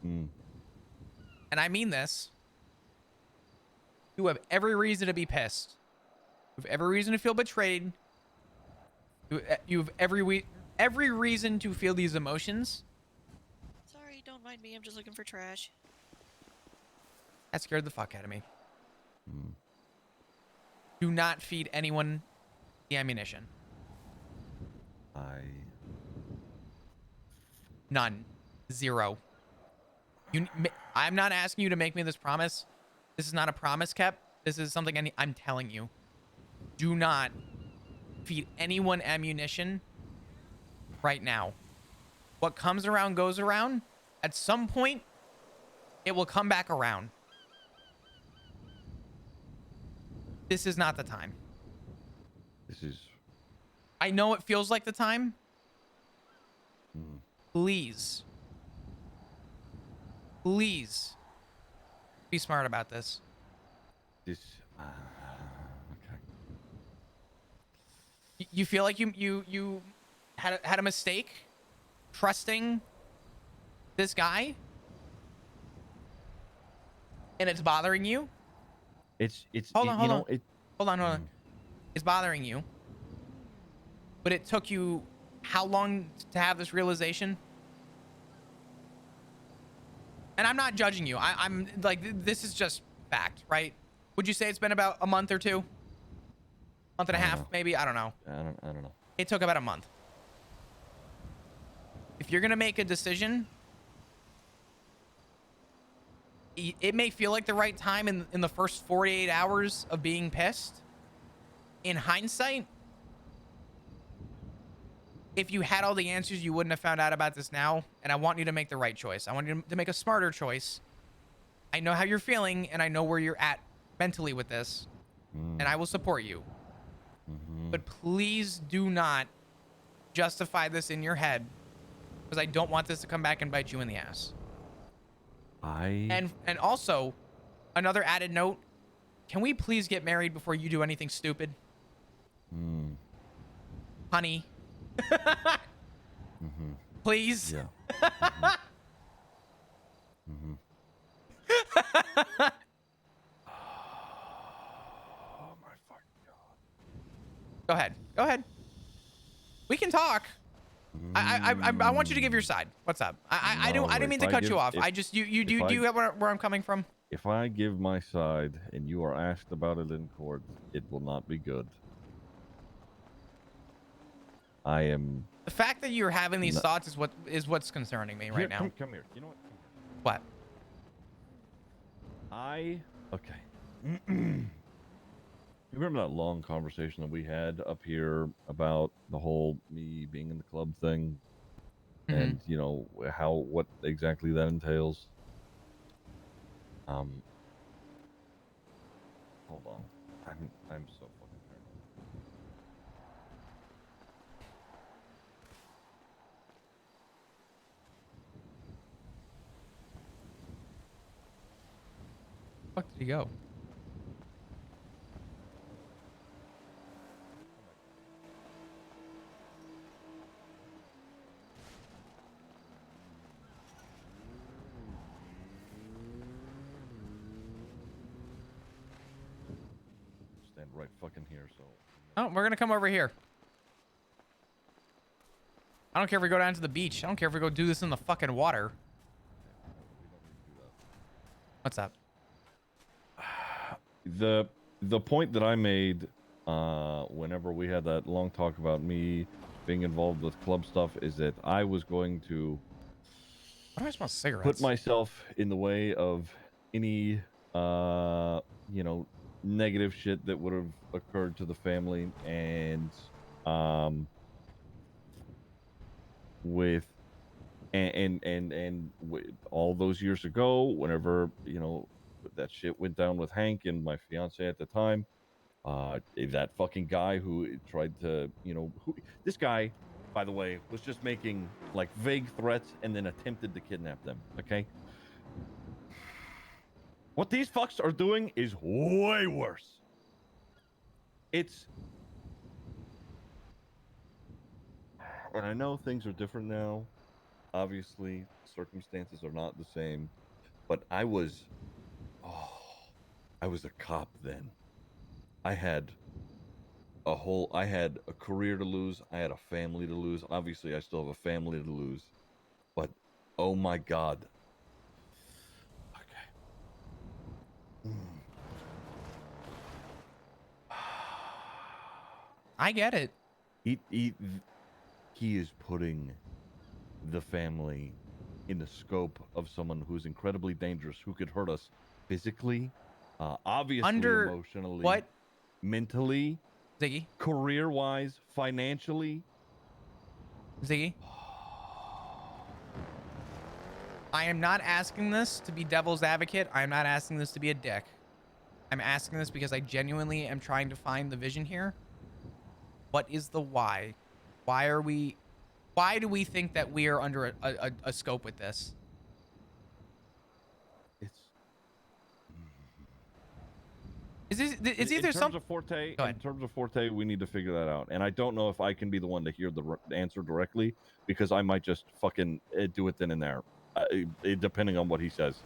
Mm. And I mean this. You have every reason to be pissed. You have every reason to feel betrayed. You have every reason to feel these emotions. Sorry, don't mind me. I'm just looking for trash. That scared the fuck out of me. Mm. Do not feed anyone the ammunition. None. Zero. I'm not asking you to make me this promise. This is not a promise, Kep. This is something I'm telling you. Do not feed anyone ammunition right now. What comes around goes around. At some point, it will come back around. This is not the time. This is. I know it feels like the time. Mm. Please. Please. Be smart about this. This. Okay. You feel like you had a mistake trusting this guy? And it's bothering you? It's. Hold on. Hold on. Mm. It's bothering you. But it took you how long to have this realization? And I'm not judging you. I'm like, this is just fact, right? Would you say it's been about a month or two? Month and a half, maybe? I don't know. I don't know. It took about a month. If you're going to make a decision, it may feel like the right time in the first 48 hours of being pissed. In hindsight, if you had all the answers, you wouldn't have found out about this now. And I want you to make the right choice. I want you to make a smarter choice. I know how you're feeling, and I know where you're at mentally with this. And I will support you. But please do not justify this in your head, because I don't want this to come back and bite you in the ass. And also, another added note, can we please get married before you do anything stupid? Honey. Please. Yeah. Oh my fucking god. Go ahead. We can talk. I want you to give your side. What's up? I didn't mean to cut you off. I just you do you have where I'm coming from? If I give my side and you are asked about it in court, it will not be good. I am. The fact that you're having these thoughts is what's concerning me right now. Come here. You know what? What? Okay. You remember that long conversation that we had up here about the whole me being in the club thing, and you know what exactly that entails? Hold on. I'm so fucking paranoid. Fuck did he go? Stand right fucking here, so. Oh, we're gonna come over here. I don't care if we go down to the beach. I don't care if we go do this in the fucking water. What's up? The point that I made whenever we had that long talk about me being involved with club stuff is that I was going to Why do I smell cigarettes? put myself in the way of any negative shit that would have occurred to the family, and with all those years ago, whenever that shit went down with Hank and my fiance at the time, that fucking guy who tried to, this guy, by the way, was just making like vague threats and then attempted to kidnap them. Okay. What these fucks are doing is way worse. And I know things are different now, Obviously, circumstances are not the same, but I was a cop then. I had I had a career to lose. I had a family to lose. Obviously, I still have a family to lose, but oh my God. Okay. I get it. He is putting the family in the scope of someone who's incredibly dangerous, who could hurt us physically, obviously emotionally, what, mentally, Ziggy? career-wise, financially. Ziggy? I am not asking this to be devil's advocate. I am not asking this to be a dick. I'm asking this because I genuinely am trying to find the vision here. What is the why? Why do we think that we are under a scope with this? It's either in terms of Forte, Go ahead. in terms of Forte, we need to figure that out. And I don't know if I can be the one to hear the answer directly, because I might just fucking do it then and there, depending on what he says,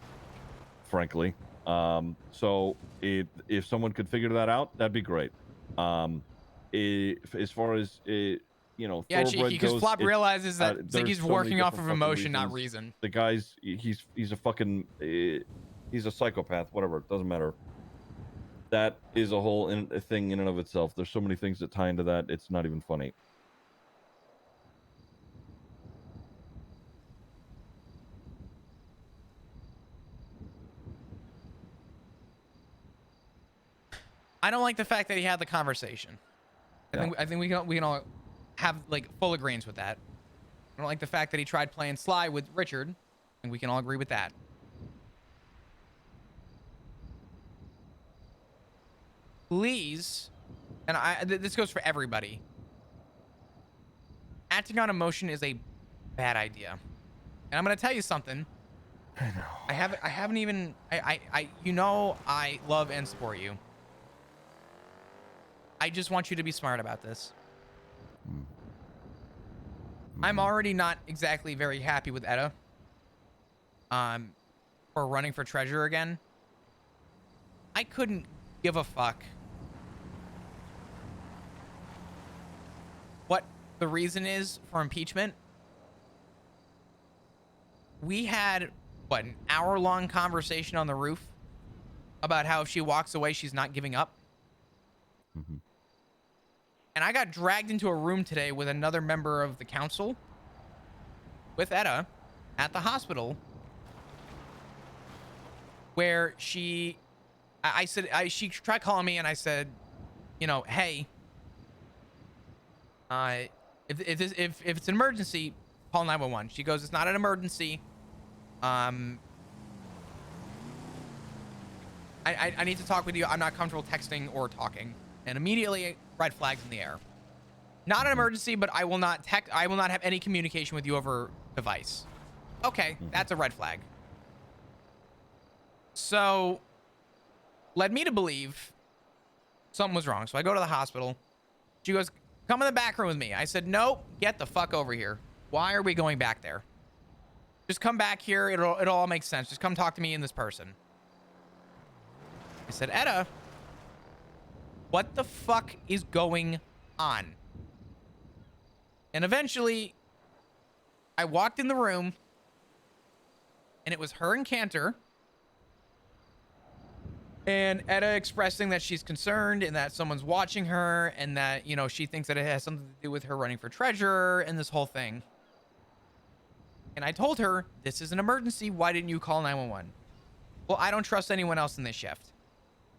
frankly. So if someone could figure that out, that'd be great. As far as you know, yeah, cheeky, because Flop realizes that Ziggy's so working off of emotion, not reasons. reason. The guy's he's a fucking he's a psychopath. Whatever, it doesn't matter. That is a whole thing in and of itself. There's so many things that tie into that. It's not even funny. I don't like the fact that he had the conversation. I think we can all have like full agreement with that. I don't like the fact that he tried playing sly with Richard, and we can all agree with that. Please, and this goes for everybody. Acting on emotion is a bad idea, and I'm gonna tell you something. I know. I haven't even. You know, I love and support you. I just want you to be smart about this. I'm already not exactly very happy with Etta. For running for treasurer again. I couldn't give a fuck what the reason is for impeachment. We had, what, an hour-long conversation on the roof about how if she walks away, she's not giving up. And I got dragged into a room today with another member of the council, with Etta, at the hospital, where she tried calling me, and I said, you know, hey, if it's an emergency, call 911. She goes, it's not an emergency. I need to talk with you. I'm not comfortable texting or talking. And immediately, red flags in the air. Not an emergency, but I will not have any communication with you over device. Okay, that's a red flag. So, led me to believe something was wrong. So I go to the hospital. She goes, come in the back room with me. I said, nope, get the fuck over here. Why are we going back there? Just come back here. It'll all make sense. Just come talk to me and this person. I said, Etta, what the fuck is going on? And eventually, I walked in the room, and it was her and Cantor. And Etta expressing that she's concerned and that someone's watching her, and that, you know, she thinks that it has something to do with her running for treasurer and this whole thing. And I told her, this is an emergency. Why didn't you call 911? Well, I don't trust anyone else in this shift.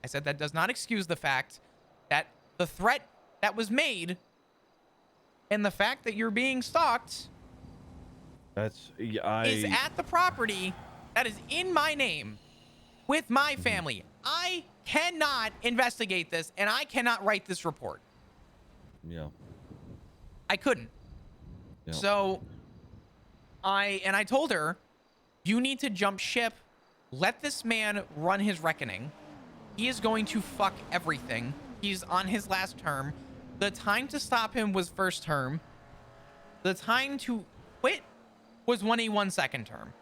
I said that does not excuse the fact that the threat that was made and the fact that you're being stalked is at the property that is in my name with my family. I cannot investigate this, and I cannot write this report. Yeah. I couldn't. Yeah. So I told her, you need to jump ship. Let this man run his reckoning. He is going to fuck everything. He's on his last term. The time to stop him was first term. The time to quit was 1E1 second term.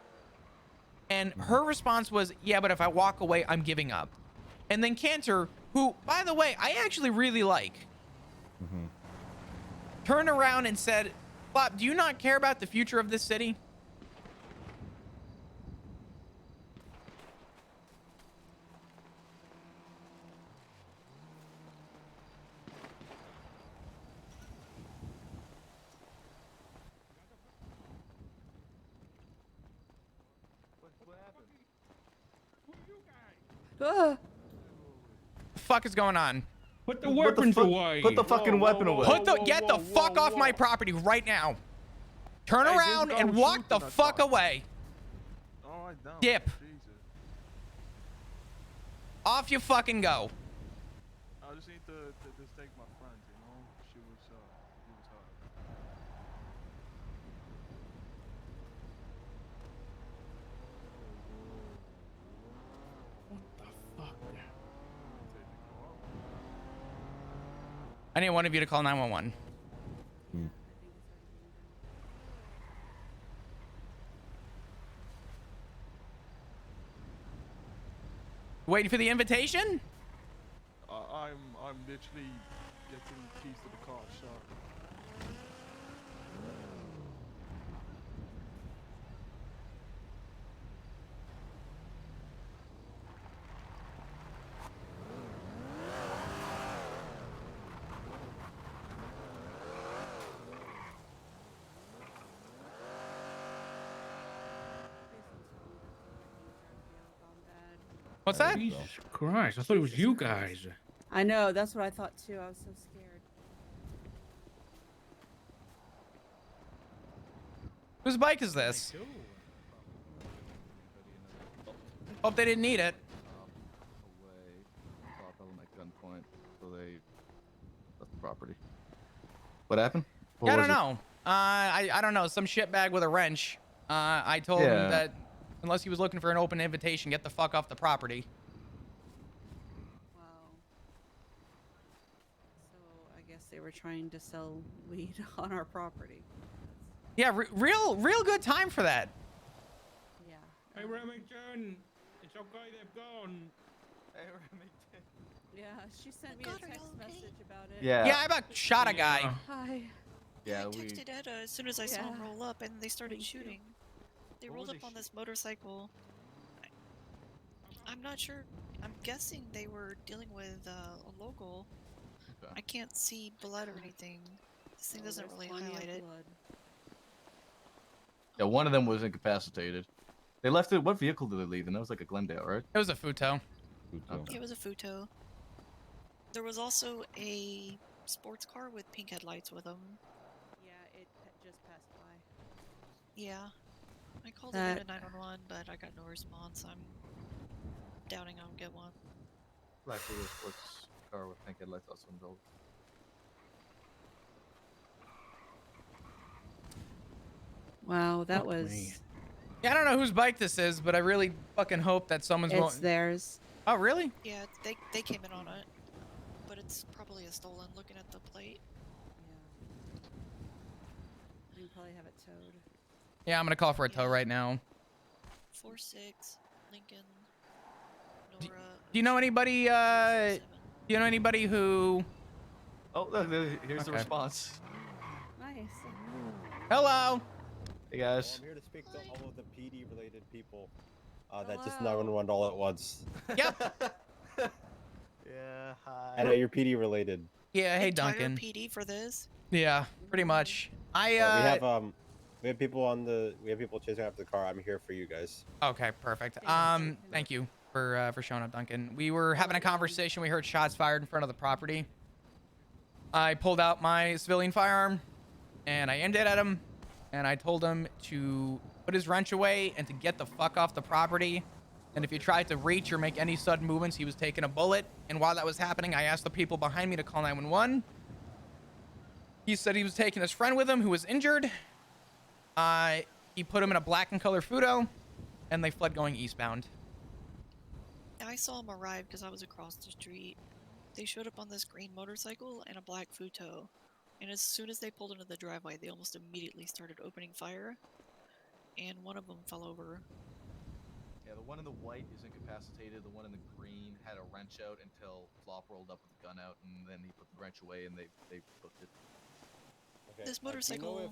And her response was, yeah, but if I walk away, I'm giving up. And then Cantor, who, by the way, I actually really like, turned around and said, Bob, do you not care about the future of this city? Ah, The fuck is going on? Put the weapons away. Put the fucking weapon away. Get the fuck off my property right now. Turn around and walk the fuck away. Alright, down. Dip. Jesus. Off you fucking go. I just need to just take my friend, you know? She was hurt. What the fuck? I need one of you to call 911. Waiting for the invitation? I'm literally getting keys to the car, so. What's that? Jesus Christ! I thought it was you guys. I know, that's what I thought too. I was so scared. Whose bike is this? Hope they didn't need it. Away. Thought that was my gunpoint, so they left the property. What happened? What Yeah, I was don't it? know. I don't know. Some shitbag with a wrench. I told him Yeah. that unless he was looking for an open invitation, get the fuck off the property. Wow. So I guess they were trying to sell weed on our property. Yeah, real good time for that. Yeah. Hey Remington, it's okay. They've gone. Hey, Remington. Yeah, she sent me God, a are text y'all okay? message about it. Yeah. Yeah, I about shot a guy. Yeah. Hi. Yeah, I we. texted Etta as soon as I saw him Yeah. roll up, and they started Thank you. shooting. They What rolled was up they on this motorcycle. I'm not sure. I'm guessing they were dealing with a local. Okay. I can't see blood or anything. This thing Oh, doesn't there's really plenty of highlight it. blood. Yeah, one of them was incapacitated. They left it. What vehicle did they leave? And that was like a Glendale, right? It was a Futo. Okay. It was a Futo. There was also a sports car with pink headlights with them. Yeah, it just passed by. Yeah. I called That- it in 911, but I got no response. I'm doubting I'll get one. Likely a sports car with pink headlights also involved. Wow, that Fuck was. me. Yeah, I don't know whose bike this is, but I really fucking hope that someone's It's going. theirs. Oh, really? Yeah, they came in on it. But it's probably a stolen looking at the plate. Yeah. You can probably have it towed. Yeah, I'm gonna call for a tow right now. 4-6, Lincoln, Do- Nora. Do you know anybody? 007. Do you know anybody who? Oh, look, here's the Okay. response. Nice. Hello. Hey Well, guys. I'm here to speak to all of the PD-related people that just Hello. 911 all at once. Yep. Yeah, hi. I know you're PD-related. Yeah. Hey, Entire Duncan. PD for this. Yeah, pretty much. We have people chasing after the car. I'm here for you guys. Okay, perfect. Thank you, Duncan. Thank you for showing up, Duncan. We were having a conversation. We heard shots fired in front of the property. I pulled out my civilian firearm, and I aimed it at him, and I told him to put his wrench away and to get the fuck off the property. And if he tried to reach or make any sudden movements, he was taking a bullet. And while that was happening, I asked the people behind me to call 911. He said he was taking his friend with him who was injured. He put him in a black and color Futo, and they fled going eastbound. I saw them arrive because I was across the street. They showed up on this green motorcycle and a black Futo. And as soon as they pulled into the driveway, they almost immediately started opening fire. and one of them fell over. Yeah, the one in the white is incapacitated. The one in the green had a wrench out until Flop rolled up with the gun out, and then he put the wrench away, and they booked it. Okay. This do you know motorcycle, if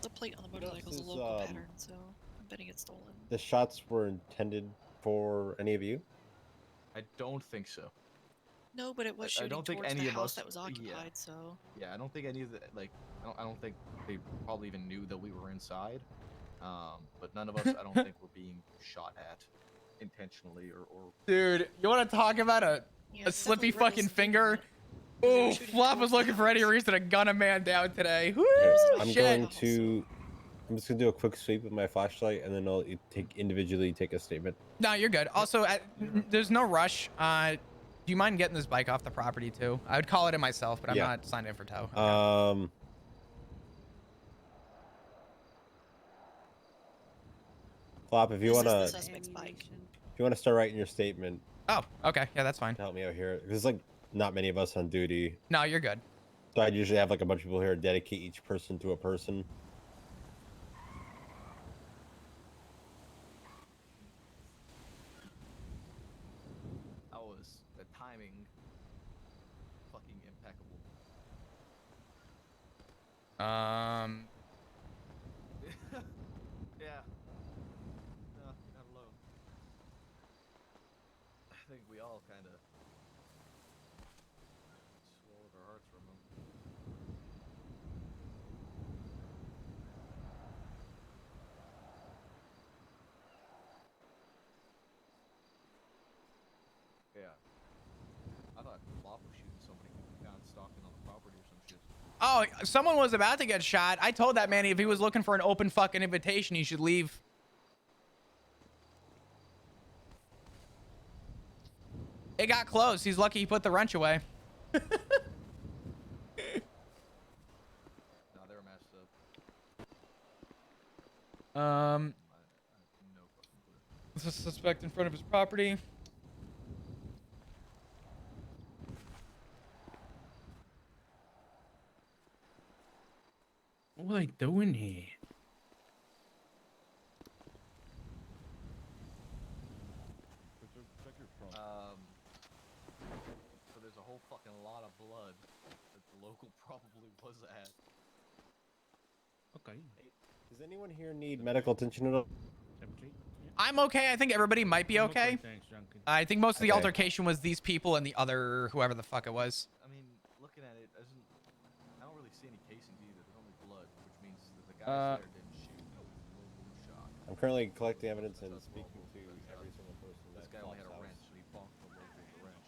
the plate on the you know if motorcycle is a this, local pattern, so I'm betting it's stolen. the shots were intended for any of you? I don't think so. No, but it was I shooting don't think towards any the of house us- that was yeah. occupied, so... Yeah, I don't think any of the I don't think they probably even knew that we were inside. But none of us, I don't think, were being shot at intentionally or. Dude, you want to talk about a Yeah, it's slippy definitely fucking reckless finger? endangerment, 'cause they were Oh, shooting Flop was towards the looking for any house. reason to gun a man down today. Woo, Here, was I'm shit. going to. I'm just gonna do a quick sweep with my flashlight, and then I'll individually take a statement. No, you're good. Also, there's no rush. Do you mind getting this bike off the property too? I would call it in myself, but I'm Yeah. not signed in for tow. Okay. Flop, if you This is wanna, the if suspect's bike. Ammunition. you wanna start writing your statement, Oh, okay. Yeah, that's fine. to help me out here. There's like not many of us on duty, No, you're good. so I'd usually have like a bunch of people here dedicate each person to a person. That was the timing. Fucking impeccable. Yeah. No, you're not alone. I think we all kind of swallowed our hearts for a moment. Yeah. I thought Flop was shooting somebody who found stalking on the property or some shit. Oh, someone was about to get shot. I told that man if he was looking for an open fucking invitation, he should leave. It got close. He's lucky he put the wrench away. No, they were matched up. I have no fucking clue. There's a suspect in front of his property. What are they doing here? So there's a whole fucking lot of blood that the local probably was at. Okay. Does anyone here need medical attention at all? 17. Yeah. I'm okay. I think everybody might be I'm okay. Thanks, Duncan. I think most of the Okay. altercation was these people and the other whoever the fuck it was. I mean, looking at it, I don't really see any casings either. There's only blood, which means that the guys there didn't shoot. No local shot. I'm currently collecting evidence and That's speaking to local. every single person. This at guy only Flop's had a house. wrench, so he bonked the local with a wrench.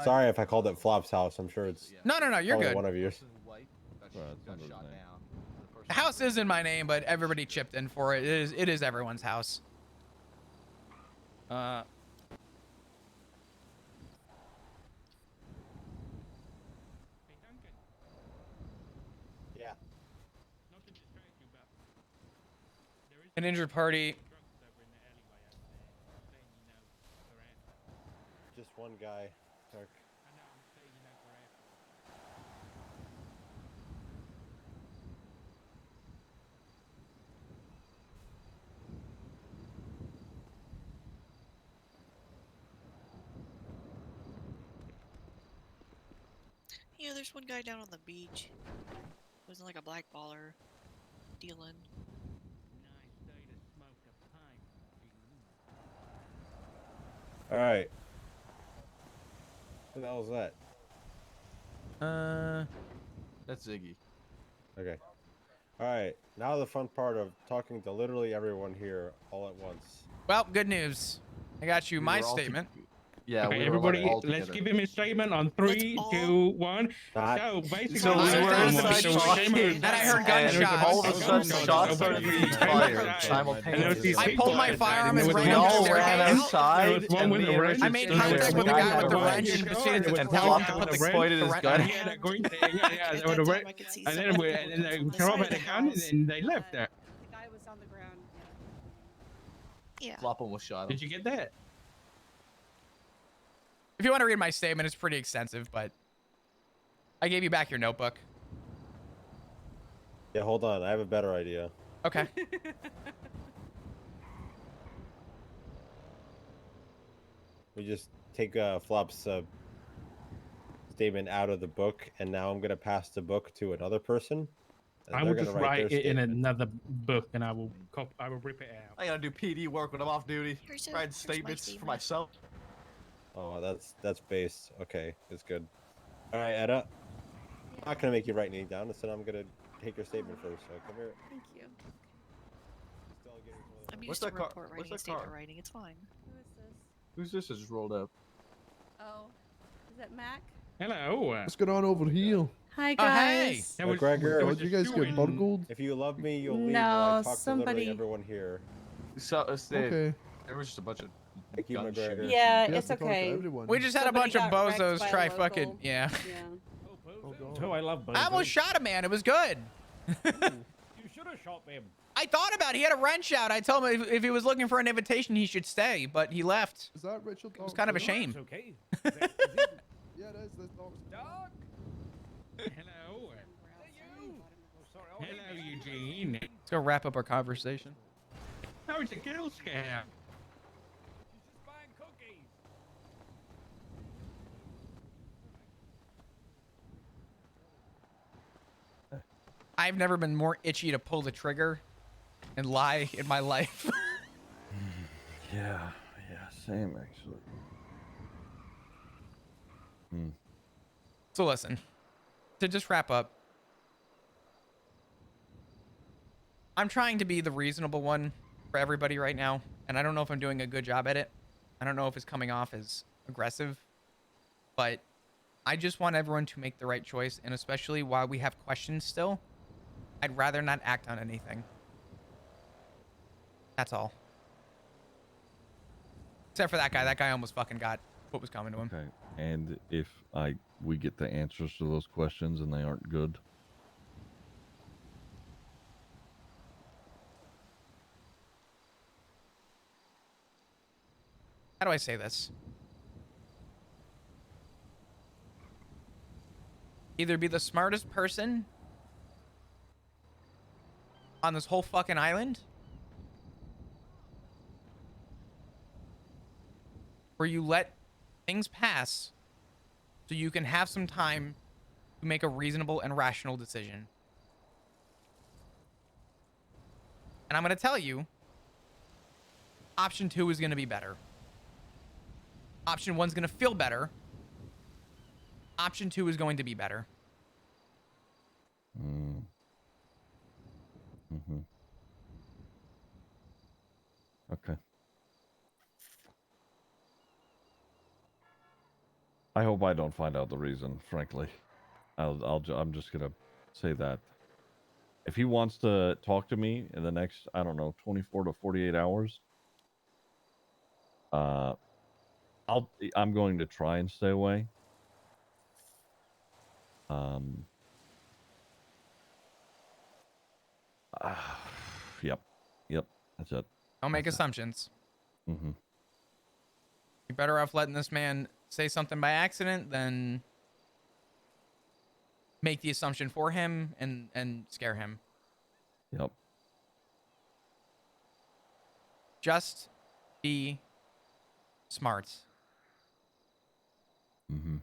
Sorry if I called it Flop's house. I'm sure it's Yeah. No, you're probably good. one of The yours. person in white got, Well, it's got under his shot name. down. The person The house in is in my name, but everybody chipped in for it. It is everyone's house. Hey, Duncan. Yeah. Not to distract you, but there is An injured party. drugs over in the alleyway over there. I'm saying you know forever. Just one guy. Dark. I know I'm saying you know forever. Yeah, there's one guy down on the beach. Was in like a black baller dealing. Nice day to smoke a pipe. All right. What the hell is that? That's Ziggy. Okay. All right. Now the fun part of talking to literally everyone here all at once. Well, good news. I got you We my were all statement. Yeah, Okay, we were everybody, all let's together. give him a statement on 3, all- 2, 1. Not- So basically, So we were inside talking, and I heard and gunshots. all of a sudden shots started being fired And there was simultaneously. these I people pulled my outside, firearm and and there was ran one up with the a staircase. wrench. outside, There was one with a wrench. I made There was contact with the one guy with the with a wrench and proceeded to And tell Flop him to put the pointed his wrench gun. on. Yeah, they're going to, yeah, At they were that the time, wrench. I could see And then somebody and coming then from they the come up side at of the the gun house. and they left there. The guy was on the ground. Yeah. Flop almost shot him. Did you get that? If you want to read my statement, it's pretty extensive, but I gave you back your notebook. Yeah, hold on. I have a better idea. Okay. we just take Flop's statement out of the book, and now I'm gonna pass the book to another person, and I they're will gonna just write their write it in statement. another book, and I will rip it out. I gotta do PD work when I'm off duty. Here's Write my statements for statement. myself. Oh, that's based. Okay, it's good. All right, Edda. I'm not gonna make you write anything down. Instead, I'm gonna take your statement first. So come here. Thank you. Still getting some other I'm stuff. used that to car- report what's writing that and statement car? writing. It's fine. Who is this? Who's this that just rolled up? Oh, is that Mac? Hello. What's going on over here? Hi Oh, hey. guys. That was- Gregor, that Oh, was did you just guys get doing- bungled? If you love me, you'll leave No, while I talk to somebody- literally everyone here. So, Okay. there was just a bunch of Thank you, gun McGregor. shit. Yeah, You have it's to talk to okay. everyone. We just had a Somebody bunch of got wrecked bozos by a try local. fucking yeah. Yeah. Oh, God. Oh, I love I almost shot a man. It was good. You should have shot them. I thought about it. He had a wrench out. I told him if he was looking for an invitation, he should stay, but he left. Is that Richard? It was kind of a shame. It's okay. Yeah, it is. There's dogs. Dog. Hello. You? Hello, Eugene. Let's go wrap up our conversation. How was the Girl Scout? She's just buying cookies. I've never been more itchy to pull the trigger and lie in my life. Yeah, same actually. So listen, to just wrap up, I'm trying to be the reasonable one for everybody right now, and I don't know if I'm doing a good job at it. I don't know if it's coming off as aggressive, but I just want everyone to make the right choice, and especially while we have questions still, I'd rather not act on anything. That's all. Except for that guy. That guy almost fucking got what was coming to him. Okay. And if we get the answers to those questions and they aren't good, How do I say this? Either be the smartest person on this whole fucking island, or you let things pass so you can have some time to make a reasonable and rational decision. And I'm going to tell you, option 2 is going to be better. Option 1's going to feel better. Option 2 is going to be better. okay. I hope I don't find out the reason, frankly. I'm just gonna say that. If he wants to talk to me in the next, I don't know, 24 to 48 hours, I'm going to try and stay away. Yep, that's it. Don't make assumptions. Mm-hmm. You're better off letting this man say something by accident than make the assumption for him and scare him. Yep. Just be smart. Mm-hmm.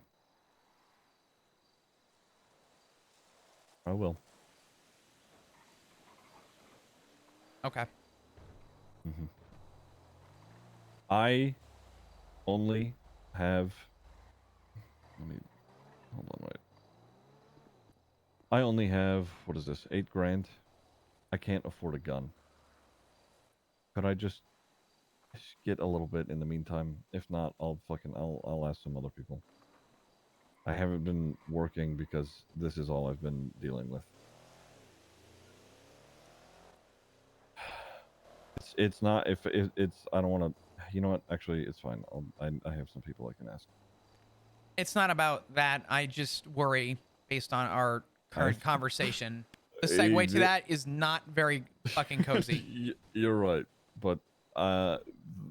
I will. Okay. Mm-hmm. I only have. Let me hold on. Wait. I only have, what is this? 8 grand. I can't afford a gun. Could I just get a little bit in the meantime? If not, I'll ask some other people. I haven't been working because this is all I've been dealing with. It's not if it's I don't want to. You know what? Actually, it's fine. I have some people I can ask. It's not about that. I just worry based on our current conversation. The segue to that is not very fucking cozy. You're right, but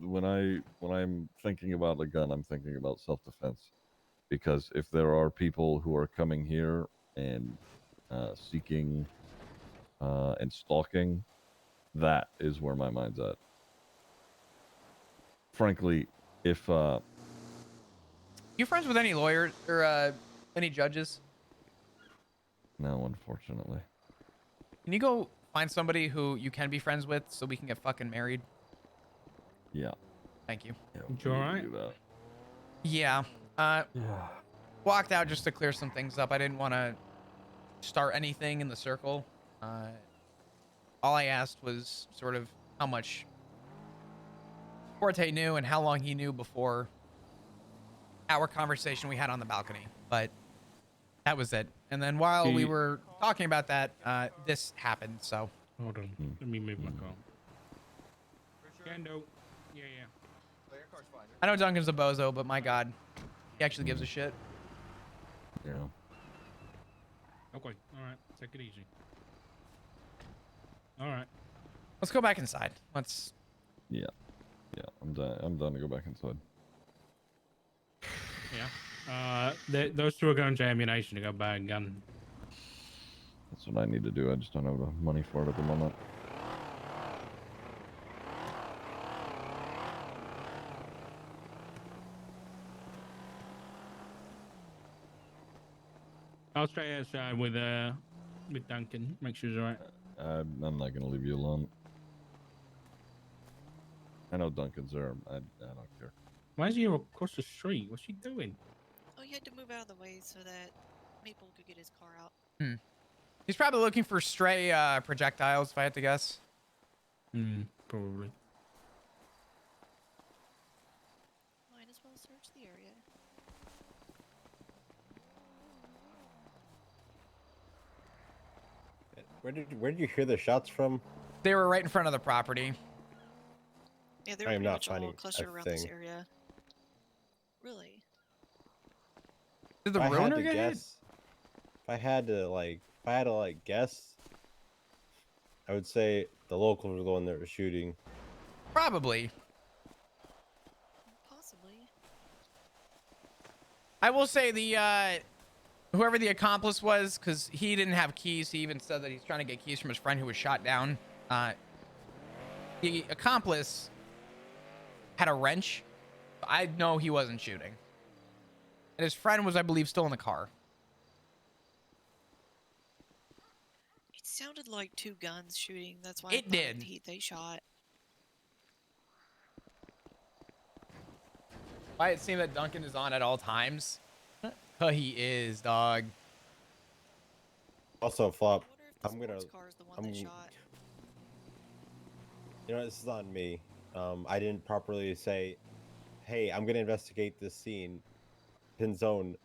when I'm thinking about a gun, I'm thinking about self-defense, because if there are people who are coming here and seeking and stalking, that is where my mind's at. Frankly, if You friends with any lawyers or any judges? No, unfortunately. Can you go find somebody who you can be friends with so we can get fucking married? Yeah. Thank you. Yeah. You we need to alright? do that. Yeah. Yeah. Walked out just to clear some things up. I didn't want to start anything in the circle. All I asked was sort of how much Forte knew and how long he knew before our conversation we had on the balcony. But that was it. And then while we were talking about that, this happened. So Hold on. Let me move my car. For sure. Kendo. Yeah. Oh, your car's fine. I know Duncan's a bozo, but my God, he actually gives a shit. Yeah. Okay. Alright. Take it easy. Alright. Let's go back inside. Let's. Yeah. Yeah. I'm done. I'm done to go back inside. Yeah. Those two are going to ammunition to go buy a gun. That's what I need to do. I just don't have the money for it at the moment. I'll stay outside with Duncan. Make sure he's alright. I'm not gonna leave you alone. I know Duncan's there. I don't care. Why is he across the street? What's he doing? Oh, you had to move out of the way so that Maple could get his car out. He's probably looking for stray projectiles, if I had to guess. Probably. Might as well search the area. Where did you hear the shots from? They were right in front of the property. Yeah, they I were am pretty not much all finding clustered a around this thing. area. Really? Did the If I had ruiner to get hit? guess, if I had to guess, I would say the locals were the one that was shooting. Probably. Possibly. I will say the whoever the accomplice was, because he didn't have keys. He even said that he's trying to get keys from his friend who was shot down. The accomplice had a wrench. I know he wasn't shooting. And his friend was, I believe, still in the car. It sounded like two guns shooting. That's why It I thought did. they shot. Why it seemed that Duncan is on at all times. Oh, he is, dog. Also, Flop, I wonder if the I'm gonna. sports car is the one that shot. You know, this is on me. I didn't properly say, "Hey, I'm gonna investigate this scene." Pinzone,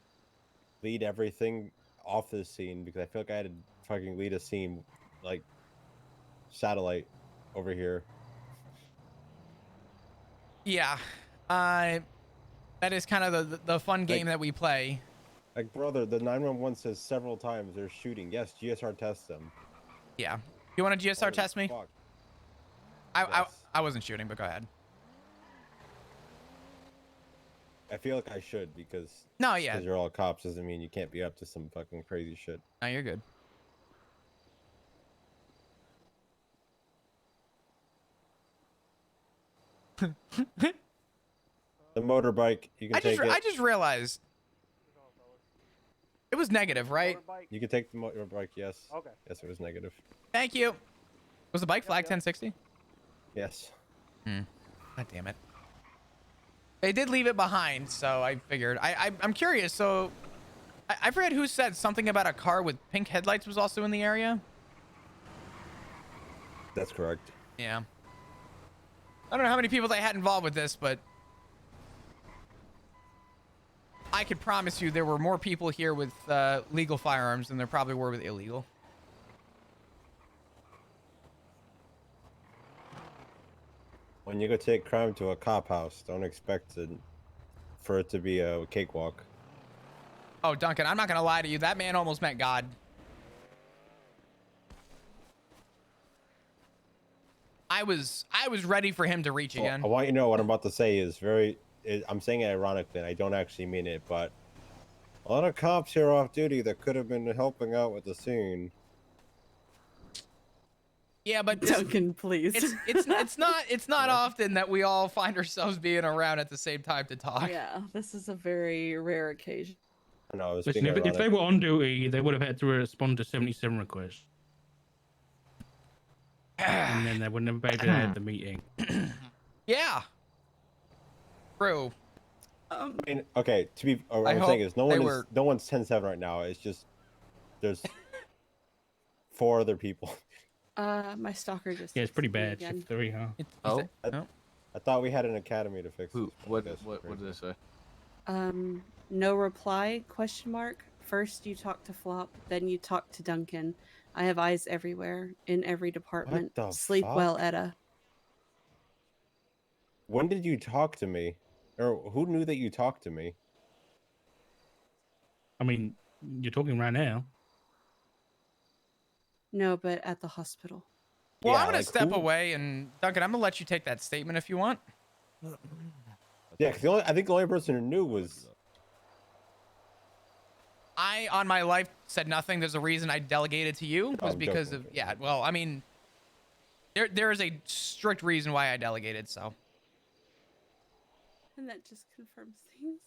lead everything off this scene because I feel like I had to fucking lead a scene like satellite over here. Yeah. That is kind of the fun game that we play. Like, brother, the 911 says several times they're shooting. Yes, GSR tests them. Yeah. You want to GSR Holy test me? fuck. I wasn't shooting, but go ahead. I feel like I should because No, yeah. you're all cops doesn't mean you can't be up to some fucking crazy shit. No, you're good. The motorbike, you can take it. I just realized it was negative, right? You can take the motorbike, yes. Okay. Yes, it was negative. Thank you. Was the bike flag 1060? Yes. God damn it. They did leave it behind, so I figured. I'm curious. So I forget who said something about a car with pink headlights was also in the area. That's correct. Yeah. I don't know how many people they had involved with this, but I could promise you there were more people here with legal firearms than there probably were with illegal. When you go take crime to a cop house, don't expect for it to be a cakewalk. Oh, Duncan, I'm not going to lie to you. That man almost met God. I was ready for him to reach Well, again. I want you to know what I'm about to say is I'm saying it ironically, and I don't actually mean it, but a lot of cops here off duty that could have been helping out with the scene. Yeah, but Duncan, please. it's not often that we all find ourselves being around at the same time to talk. Yeah, this is a very rare occasion. I know, I was Listen, being if they ironic. were on duty, they would have had to respond to 77 requests. And then they wouldn't have been able to have the meeting. Yeah. True. I mean, okay, to be, what I I'm hope saying is no they one were- is, no one's 10-7 right now. It's just, there's 4 other people. My stalker just. Yeah, it's pretty texted me bad. again. Shift 3, huh? Oh, I thought we had an academy to fix who? this. but I What? guess What? What did they say? No reply? Question mark. First you talk to Flop, then you talk to Duncan. I have eyes everywhere, in every department. the Sleep fuck? well, Etta. When did you talk to me? Or who knew that you talked to me? I mean, you're talking right now. No, but at the hospital. Well, Yeah, I'm gonna like, step who- away, and Duncan, I'm gonna let you take that statement if you want. Yeah, because I think the only person who knew was. I, on my life, said nothing. There's a reason I delegated to you, was I'm because joking. of, yeah, well, I mean, there is a strict reason why I delegated, so. And that just confirms things.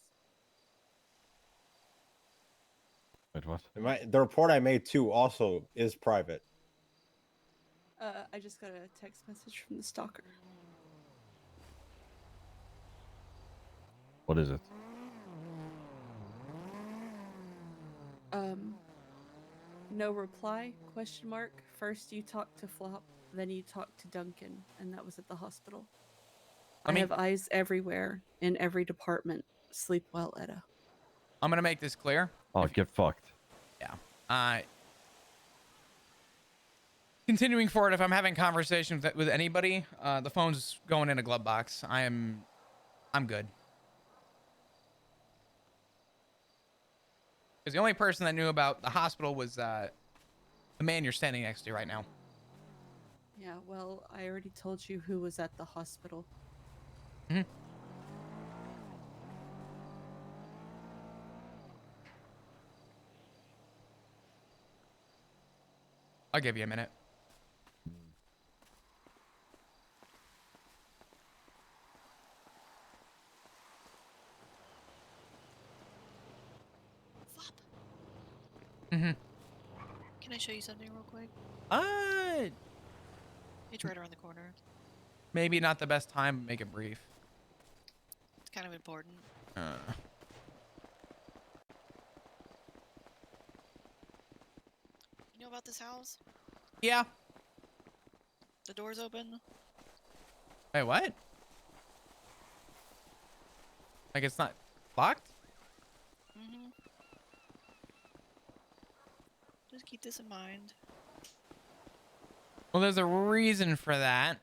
Wait, what? The report I made too also is private. I just got a text message from the stalker. What is it? No reply? Question mark. First you talk to Flop, then you talk to Duncan, and that was at the hospital. I mean- have eyes everywhere, in every department. Sleep well, Etta. I'm gonna make this clear. Oh, get fucked. Yeah. Continuing forward, if I'm having conversations with anybody, the phone's going in a glove box. I'm good. Because the only person that knew about the hospital was the man you're standing next to right now. Yeah, well, I already told you who was at the hospital. Mhm. I'll give you a minute. Flop. Mm-hmm. Can I show you something real quick? It's right around the corner. Maybe not the best time. Make it brief. It's kind of important. You know about this house? Yeah. The door's open. Wait, what? Like it's not locked? Mm-hmm. Just keep this in mind. Well, there's a reason for that.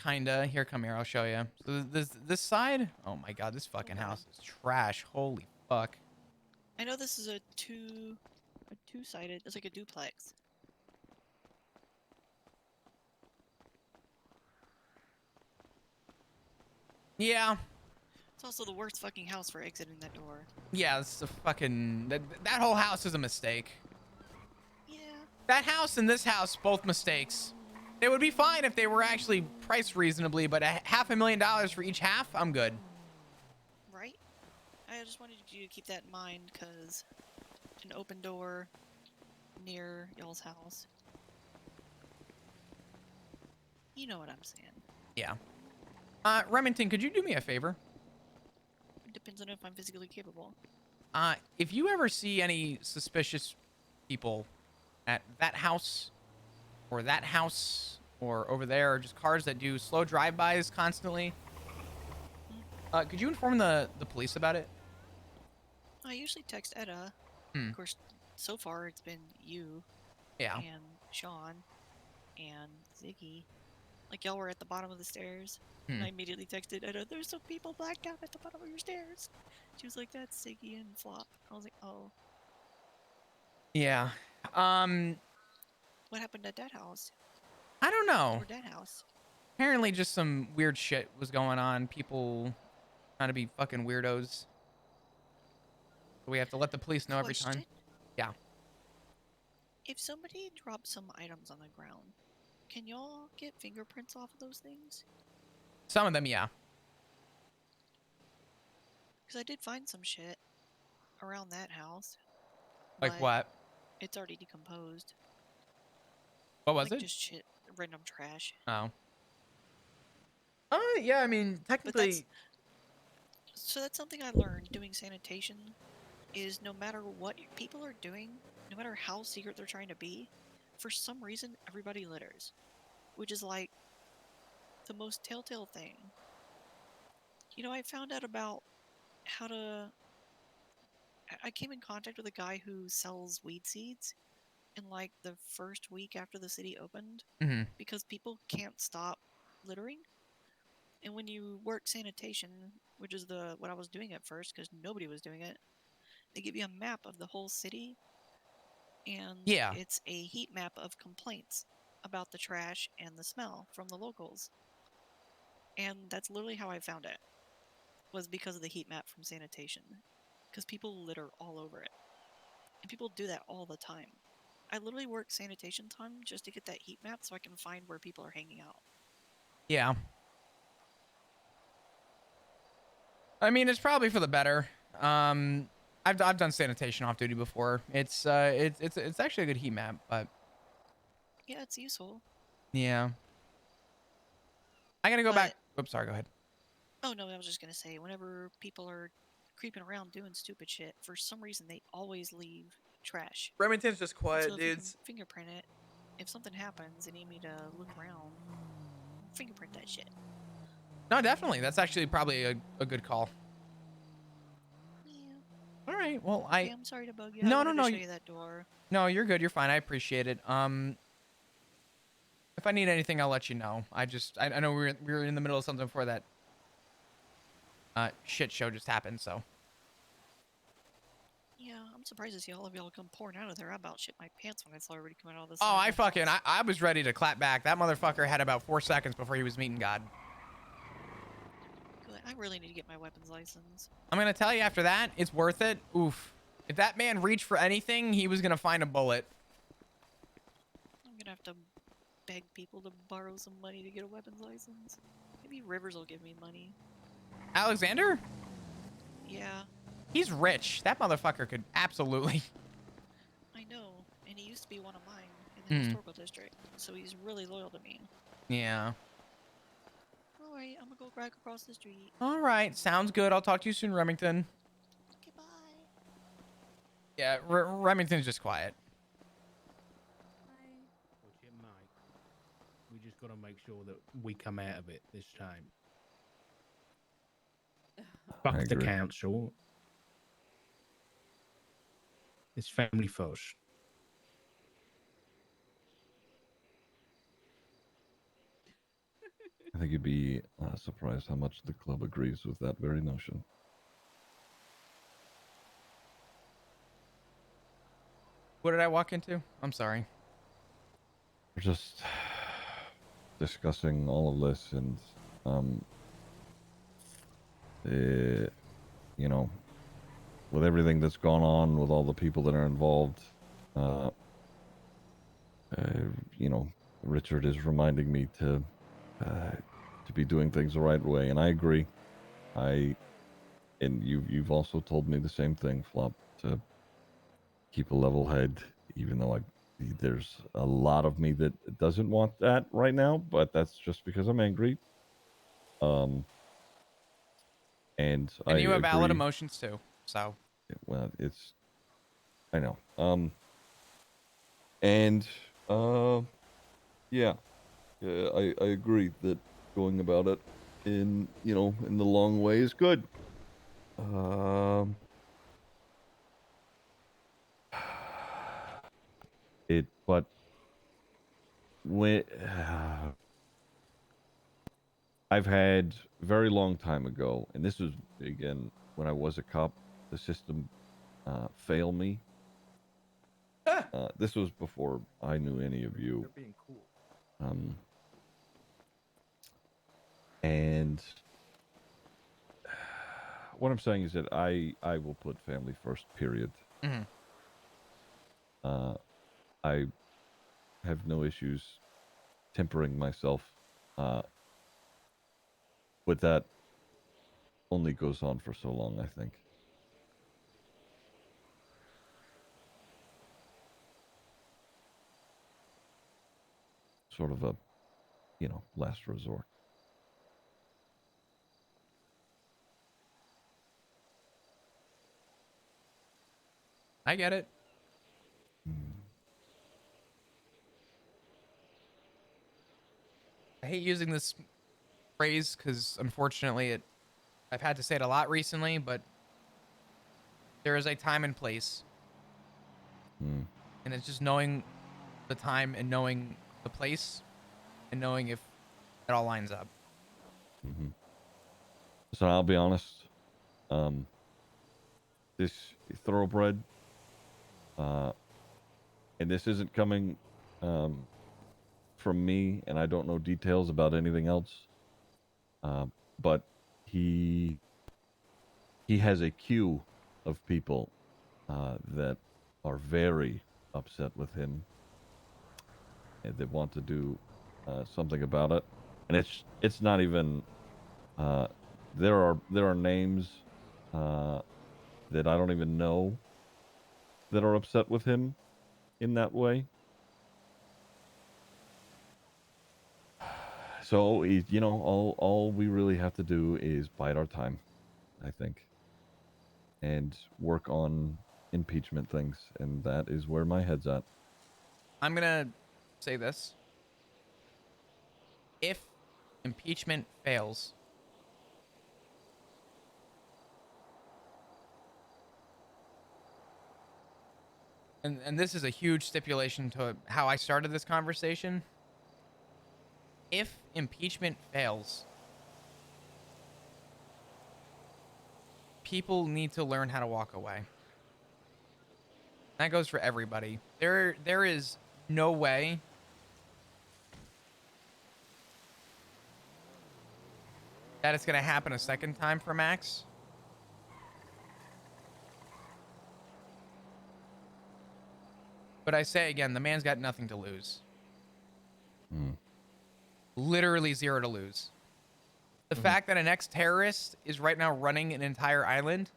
Kinda. Here, come here. I'll show you. So this side. Oh my god, this fucking house is trash. Holy fuck. I know this is a two-sided. It's like a duplex. Yeah. It's also the worst fucking house for exiting that door. Yeah, it's a fucking that whole house is a mistake. Yeah. That house and this house, both mistakes. It would be fine if they were actually priced reasonably, but $500,000 for each half, I'm good. Right? I just wanted you to keep that in mind, because an open door near y'all's house. You know what I'm saying. Yeah. Remington, could you do me a favor? It depends on if I'm physically capable. If you ever see any suspicious people at that house or over there, or just cars that do slow drive-bys constantly, could you inform the police about it? I usually text Etta. Hmm. Of course, so far it's been you Yeah. and Sean and Ziggy. Like y'all were at the bottom of the stairs. And I immediately texted Etta, there's some people blacked out at the bottom of your stairs. She was like, that's Ziggy and Flop. I was like, oh. Yeah. What happened at that house? I don't know. Or that house? Apparently just some weird shit was going on. People trying to be fucking weirdos. So we have to let the police know every time. Question? Yeah. If somebody dropped some items on the ground, Can y'all get fingerprints off of those things? Some of them, yeah. Because I did find some shit around that house. Like but what? It's already decomposed. What was Like it? just shit, random trash. Oh. Yeah. I mean, But technically. that's something I learned doing sanitation. Is no matter what people are doing, no matter how secret they're trying to be, for some reason everybody litters, which is like the most telltale thing. You know, I found out about how to. I came in contact with a guy who sells weed seeds in like the first week after the city opened Mm-hmm. because people can't stop littering. And when you work sanitation, which is what I was doing at first because nobody was doing it, they give you a map of the whole city, and Yeah. it's a heat map of complaints about the trash and the smell from the locals. And that's literally how I found it, was because of the heat map from sanitation. Because people litter all over it. And people do that all the time. I literally work sanitation time just to get that heat map so I can find where people are hanging out. Yeah. I mean, it's probably for the better. I've done sanitation off duty before. It's actually a good heat map, but Yeah, it's useful. yeah. I gotta go back. Oops, sorry. Go ahead. Oh no, I was just gonna say, whenever people are creeping around doing stupid shit, for some reason they always leave trash. Remington's just And quiet, so if you can dudes. fingerprint it, if something happens and need me to look around, fingerprint that shit. No, definitely. That's actually probably a good call. Yeah. All right. Well, Okay, I'm sorry to bug you. I no, wanted to show you that door. No, you're good. You're fine. I appreciate it. If I need anything, I'll let you know. I know we were in the middle of something before that shit show just happened, so. Yeah, I'm surprised to see all of y'all come pouring out of there. I about shit my pants when I saw everybody coming out of this. Oh, I was ready to clap back. That motherfucker had about 4 seconds before he was meeting God. Good. I really need to get my weapons license. I'm gonna tell you after that, it's worth it. Oof. If that man reached for anything, he was gonna find a bullet. I'm gonna have to beg people to borrow some money to get a weapons license. Maybe Rivers will give me money. Alexander? Yeah. He's rich. That motherfucker could absolutely. I know, and he used to be one of mine in the historical district, so he's really loyal to me. Yeah. Alright, I'm gonna go back across the street. All right. Sounds good. I'll talk to you soon, Remington. Okay, bye. Yeah, Remington's just quiet. Which it might. We just got to make sure that we come out of it this time. Fuck the agree. council. It's family first. I think you'd be surprised how much the club agrees with that very notion. What did I walk into? I'm sorry. We're just discussing all of this, and you know, with everything that's gone on, with all the people that are involved, you know, Richard is reminding me to be doing things the right way, and I agree. And you've also told me the same thing, Flop, to keep a level head, even though there's a lot of me that doesn't want that right now, but that's just because I'm angry. And I you have valid agree. emotions too, so. Well, I know. And yeah, I agree that going about it in the long way is good. But when I've had very long time ago, and this was again when I was a cop, the system failed me. This was before I knew any of you. They're being cool. And what I'm saying is that I will put family first, period. Mm-hmm. I have no issues tempering myself. But that only goes on for so long, I think. Sort of a, last resort. I get it. I hate using this phrase because unfortunately I've had to say it a lot recently, but there is a time and place. And it's just knowing the time and knowing the place and knowing if it all lines up. So I'll be honest. This thoroughbred, and this isn't coming from me, and I don't know details about anything else. But he has a queue of people that are very upset with him, and they want to do something about it. And it's not even. There are names that I don't even know that are upset with him in that way. So all we really have to do is bide our time, I think, and work on impeachment things, and that is where my head's at. I'm gonna say this. If impeachment fails, and this is a huge stipulation to how I started this conversation. If impeachment fails, people need to learn how to walk away. That goes for everybody. There is no way that it's going to happen a second time for Max. But I say again, the man's got nothing to lose. Literally zero to lose. The fact that an ex-terrorist is right now running an entire island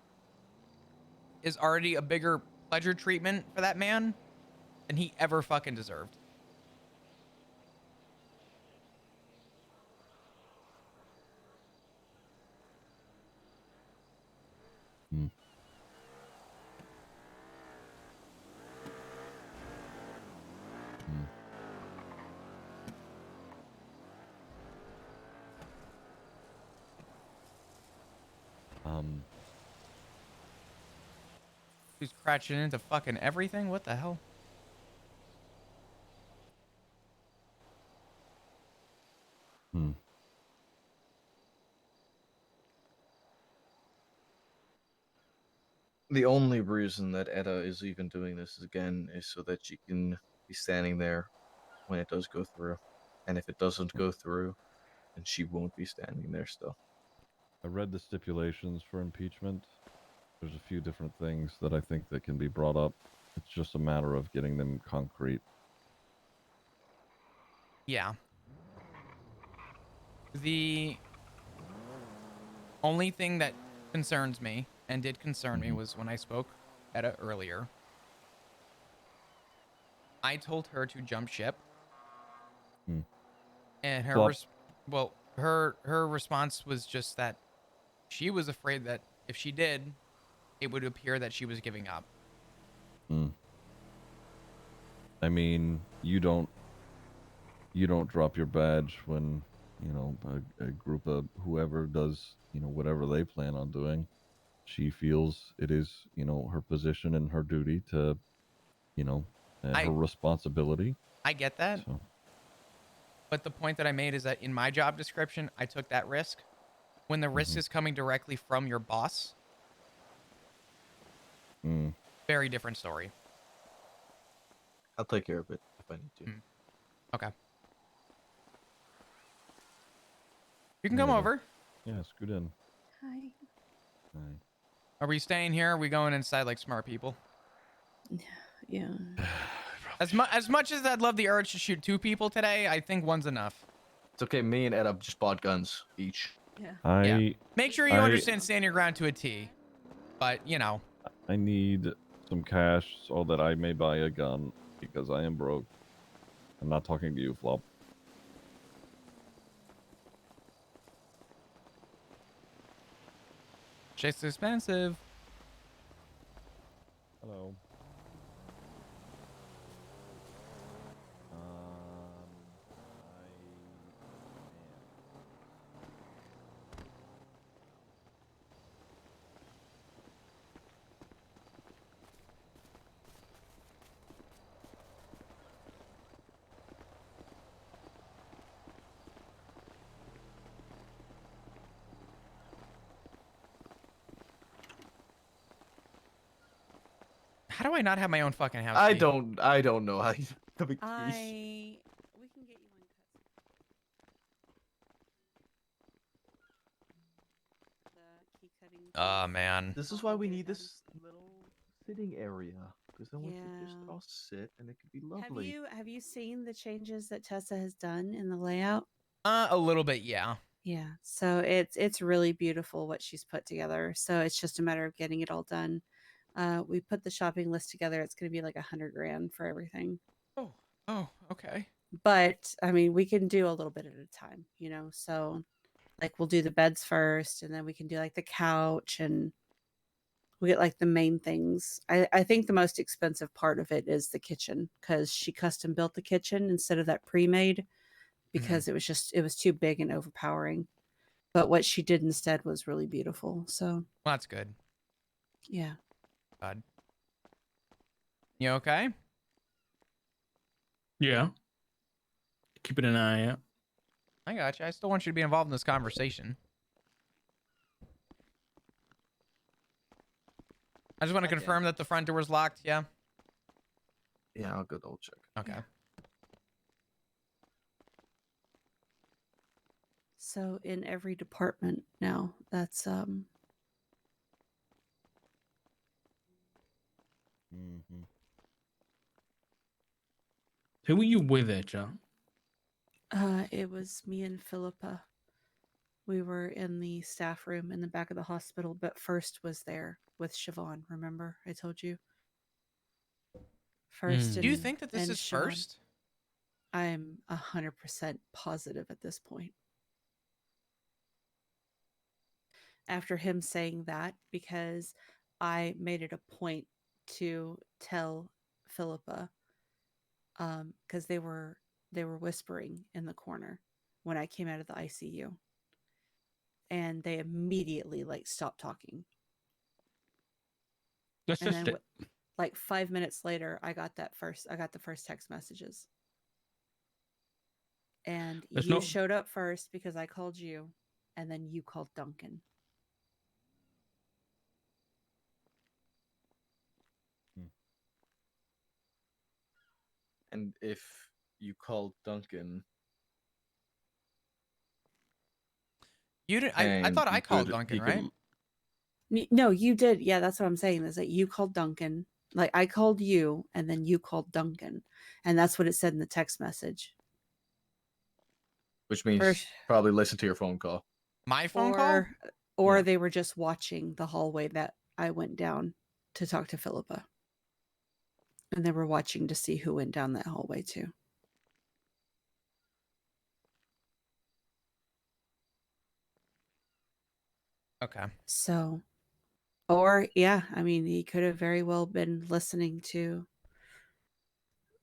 is already a bigger pleasure treatment for that man than he ever fucking deserved. He's crashing into fucking everything? What the hell? The only reason that Etta is even doing this again is so that she can be standing there when it does go through. And if it doesn't go through, then she won't be standing there still. I read the stipulations for impeachment. There's a few different things that I think that can be brought up. It's just a matter of getting them concrete. Yeah. The only thing that concerns me, and did concern me, was when I spoke Etta earlier. I told her to jump ship. And her her response was just that she was afraid that if she did, it would appear that she was giving up. I mean, you don't drop your badge when a group of whoever does whatever they plan on doing. She feels it is her position and her duty to her responsibility. I get that. So. But the point that I made is that in my job description, I took that risk. When the risk is coming directly from your boss, very different story. I'll take care of it if I need to. Okay. You can come over. Yeah, scoot in. Hi. Hi. Are we staying here? Or are we going inside like smart people? Yeah. As much as I'd love the urge to shoot 2 people today, I think one's enough. It's okay. Me and Ed just bought guns each. Yeah. I Make sure you understand stand your ground to a T. But, you know. I need some cash so that I may buy a gun because I am broke. I'm not talking to you, Flop. Shit's expensive. Hello. How do I not have my own fucking house I key? don't know how you the big piece. We can get you one. The key cutting. Oh, man. This is why we need this little sitting area, because then we could just Yeah. all sit and it could be lovely. Have you seen the changes that Tessa has done in the layout? A little bit, yeah. Yeah. So it's really beautiful what she's put together. So it's just a matter of getting it all done. We put the shopping list together. It's going to be like $100 grand for everything. Oh, okay. But I mean, we can do a little bit at a time, you know. So like we'll do the beds first, and then we can do like the couch, and we get like the main things. I think the most expensive part of it is the kitchen, because she custom built the kitchen instead of that pre-made, because it was too big and overpowering. But what she did instead was really beautiful. So Well, that's good. yeah. God. You okay? Yeah. Keeping an eye out. I got you. I still want you to be involved in this conversation. I just want to confirm that the front door was locked. Yeah. Yeah, I'll go double check. Okay. Yeah. So in every department now, that's Who were you with there, John? it was me and Philippa. We were in the staff room in the back of the hospital, but first was there with Siobhan. Remember, I told you. First, Do you think that this is Siobhan. first? I'm 100% positive at this point. After him saying that, because I made it a point to tell Philippa, because they were whispering in the corner when I came out of the ICU, and they immediately like stopped talking. That's And just then, it. like 5 minutes later, I got the first text messages, and There's you no- showed up first because I called you, and then you called Duncan. And if you called Duncan, You did. I thought I called Duncan, right? No, you did. Yeah, that's what I'm saying, is that you called Duncan. Like I called you, and then you called Duncan, and that's what it said in the text message. which means First- probably listen to your phone call. My phone call? Or Yeah. they were just watching the hallway that I went down to talk to Philippa. And they were watching to see who went down that hallway too. Okay. So, or yeah, I mean, he could have very well been listening to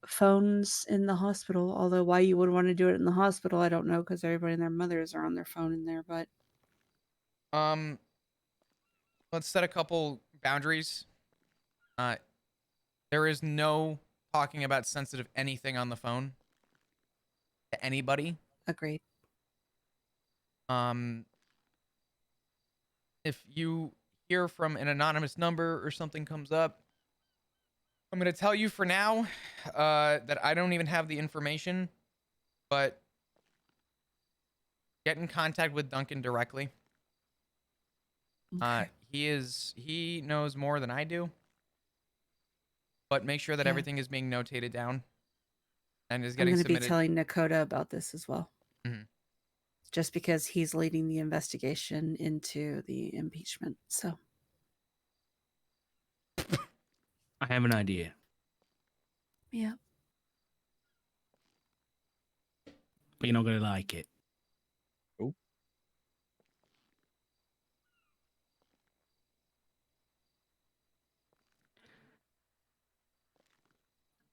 phones in the hospital. Although why you would want to do it in the hospital, I don't know, because everybody and their mothers are on their phone in there. But let's set a couple boundaries. There is no talking about sensitive anything on the phone to anybody. agreed. If you hear from an anonymous number or something comes up, I'm going to tell you for now that I don't even have the information, but get in contact with Duncan directly. Okay. He knows more than I do. but make sure that Yeah. everything is being notated down and is I'm getting going to be submitted. telling Nakota about this as well. Mhm. Just because he's leading the investigation into the impeachment. So, I have an idea. yeah. But you're not going to like it. Oh.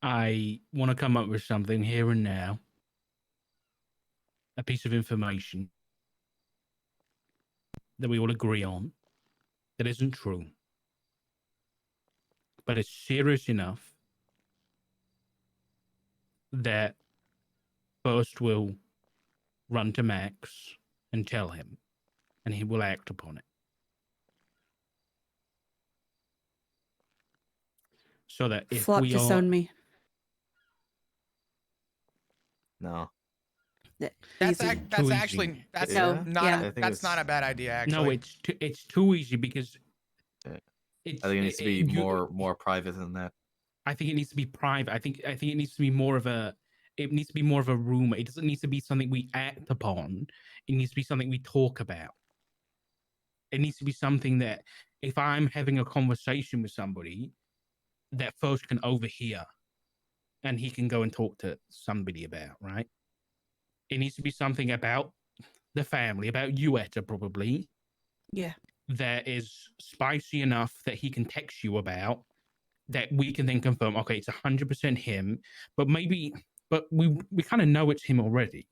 I want to come up with something here and now. A piece of information that we all agree on that isn't true. But it's serious enough that first we'll run to Max and tell him, and he will act upon it. So that if Flop we disown me. No. That's Easy. that's Too actually easy. that's No, not yeah. I think that's not a it's- bad idea actually. No, it's too easy because Yeah. it's. I think it needs to be more private than that. I think it needs to be private. I think it needs to be more of a. It needs to be more of a rumor. It doesn't need to be something we act upon. It needs to be something we talk about. It needs to be something that if I'm having a conversation with somebody, that first can overhear, and he can go and talk to somebody about. Right. It needs to be something about the family, about you, Etta, probably. Yeah. That is spicy enough that he can text you about, that we can then confirm, okay, it's 100% him, but we kind of know it's him already.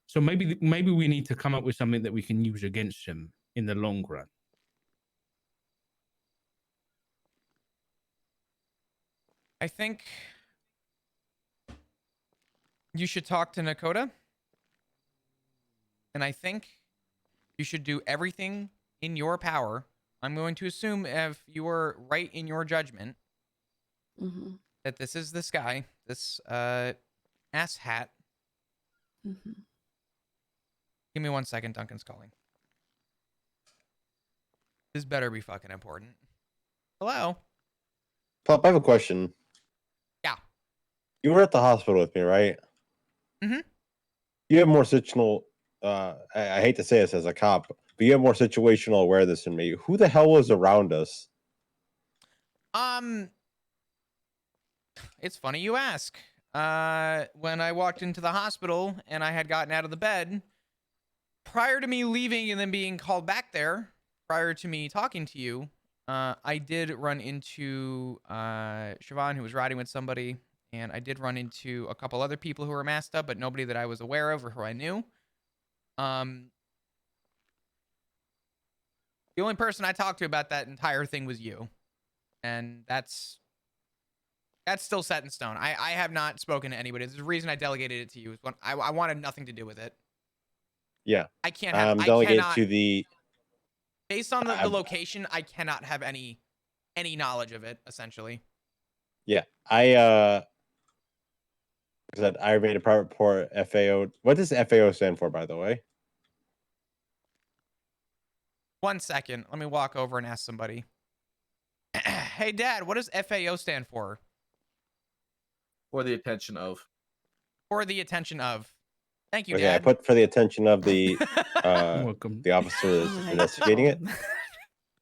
So maybe we need to come up with something that we can use against him in the long run. I think you should talk to Nakota. And I think you should do everything in your power. I'm going to assume if you are right in your judgment Mm-hmm. that this is this guy, this ass hat. Mm-hmm. Give me 1 second, Duncan's calling. This better be fucking important. Hello? Pop, I have a question. Yeah. You were at the hospital with me, right? Mhm. You have more situational. I hate to say this as a cop, but you have more situational awareness than me. Who the hell was around us? It's funny you ask. When I walked into the hospital and I had gotten out of the bed, prior to me leaving and then being called back there, prior to me talking to you, I did run into Siobhan, who was riding with somebody, and I did run into a couple other people who were masked up, but nobody that I was aware of or who I knew. The only person I talked to about that entire thing was you, and that's still set in stone. I have not spoken to anybody. There's a reason I delegated it to you. I wanted nothing to do with it. Yeah, I can't have. I delegate cannot. to the. Based on the location, I cannot have any knowledge of it. Essentially. Yeah, I made a private report. FAO. What does FAO stand for, by the way? 1 second. Let me walk over and ask somebody. Hey, Dad, what does FAO stand for? For the attention of. For the attention of. Thank you, Okay, Dad. I put for the attention of the Welcome. the officer that's Oh my investigating it.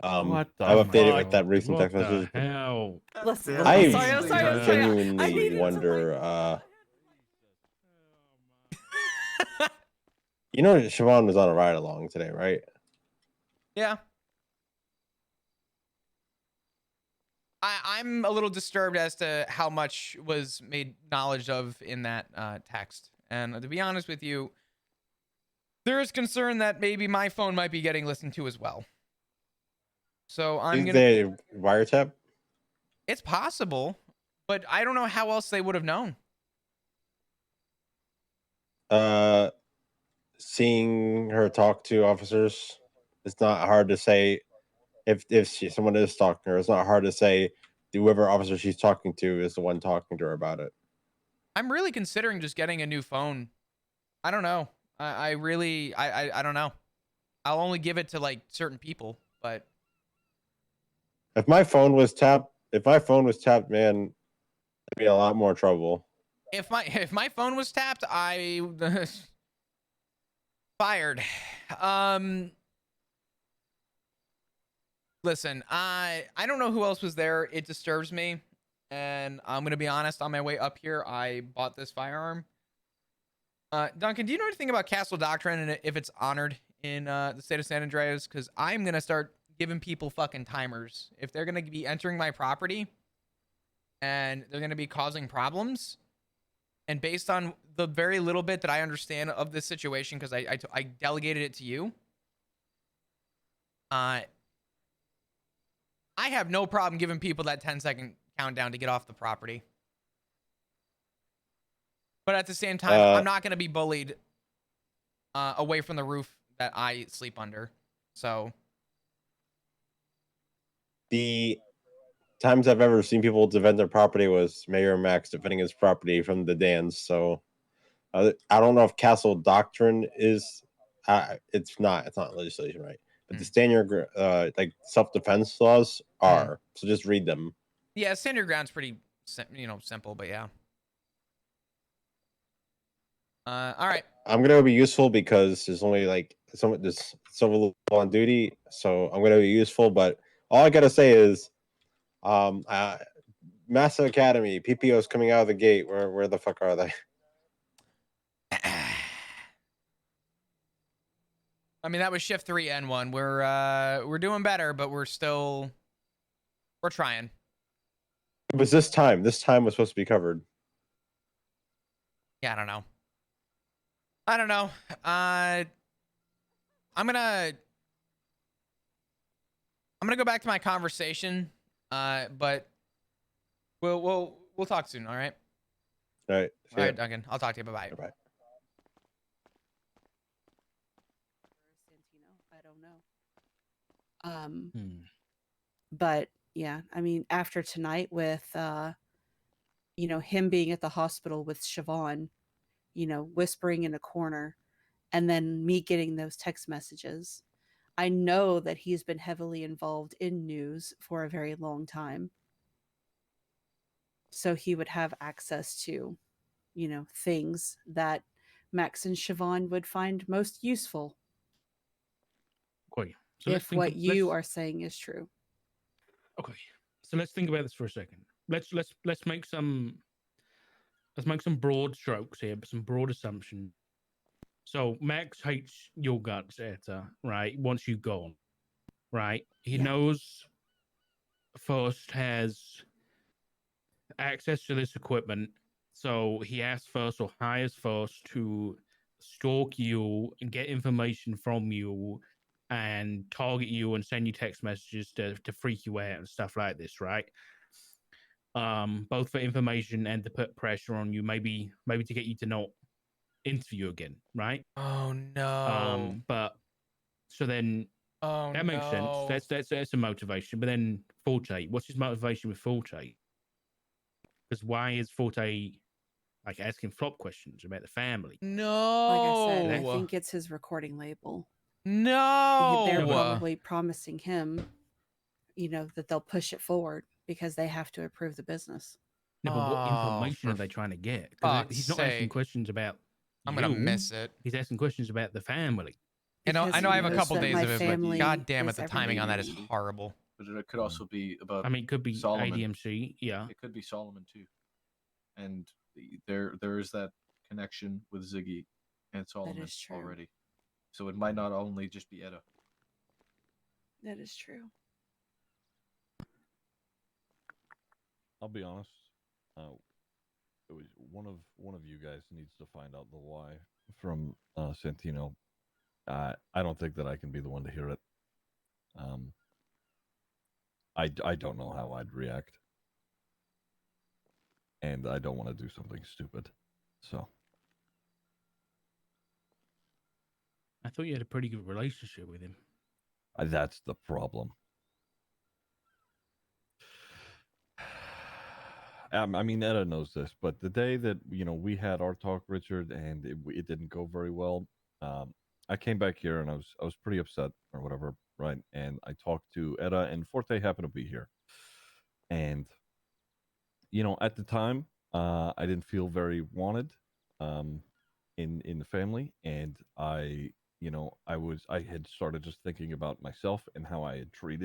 What the I've updated fuck? with that recent text What message. the hell? Listen, I I'm sorry. I genuinely needed to, wonder. You know, Siobhan was on a ride along today, right? Yeah. I'm a little disturbed as to how much was made knowledge of in that text. And to be honest with you, there is concern that maybe my phone might be getting listened to as well. So I'm Did gonna. they wiretap? It's possible, but I don't know how else they would have known. Seeing her talk to officers, it's not hard to say if someone is talking to her. It's not hard to say whoever officer she's talking to is the one talking to her about it. I'm really considering just getting a new phone. I don't know. I really I don't know. I'll only give it to like certain people, but If my phone was tapped, if my phone was tapped, man, I'd be in a lot more trouble. If my phone was tapped, I fired. Listen, I don't know who else was there. It disturbs me, and I'm gonna be honest. On my way up here, I bought this firearm. Duncan, do you know anything about Castle Doctrine and if it's honored in the state of San Andreas? Because I'm gonna start giving people fucking timers if they're gonna be entering my property and they're gonna be causing problems. And based on the very little bit that I understand of this situation, because I delegated it to you, I have no problem giving people that 10-second countdown to get off the property. But at the same time, I'm not going to be bullied away from the roof that I sleep under. So The times I've ever seen people defend their property was Mayor Max defending his property from the Dans. So I don't know if Castle Doctrine is. It's not legislation, right? But the standard like self-defense laws are. So just read them. yeah, stand your ground's pretty simple, but yeah. All right. I'm gonna be useful because there's only like there's someone on duty, so I'm gonna be useful. But all I gotta say is, Massa Academy PPO's coming out of the gate. Where the fuck are they? I mean, that was shift 3 N1. We're doing better, but we're trying. It was this time. This time was supposed to be covered. Yeah, I don't know. I'm gonna go back to my conversation. But we'll talk soon. All right. All right. All right, Duncan. I'll talk to you. Bye bye. Bye. I don't know. But yeah, I mean, after tonight with him being at the hospital with Siobhan, whispering in a corner, and then me getting those text messages, I know that he's been heavily involved in news for a very long time. So he would have access to, things that Max and Siobhan would find most useful. Okay. So if what you are saying is true. Okay. So let's think about this for a second. Let's make some broad strokes here, some broad assumption. So Max hates your guts, Etta, right? Once you've gone, right? He knows First has access to this equipment, so he asks First or hires First to stalk you and get information from you and target you and send you text messages to freak you out and stuff like this, right? Both for information and to put pressure on you, maybe to get you to not interview again, right? Oh no. But so then that makes sense. That's a motivation. But then Forte, what's his motivation with Forte? Because why is Forte like asking flop questions about the family? No. Like I said, I think it's his recording label. No. They're probably promising him, that they'll push it forward because they have to approve the business. No, but what information are they trying to get? Because he's not asking questions about I'm gonna miss it. He's asking questions about the family. I know I have a couple days of it, but family god damn it, is the timing on that is everything. horrible. But it could also be about. I mean, it could be Solomon. ADMC, yeah. It could be Solomon too, and there is that connection with Ziggy and Solomon is true. already. So it might not only just be Etta. That is true. I'll be honest. It was one of you guys needs to find out the why from Santino. I don't think that I can be the one to hear it. I don't know how I'd react, and I don't want to do something stupid. So I thought you had a pretty good relationship with him. That's the problem. I mean, Etta knows this, but the day that we had our talk, Richard, and it didn't go very well, I came back here and I was pretty upset or whatever, right? And I talked to Etta, and Forte happened to be here, And at the time, I didn't feel very wanted in the family, and I had started just thinking about myself and how I had treated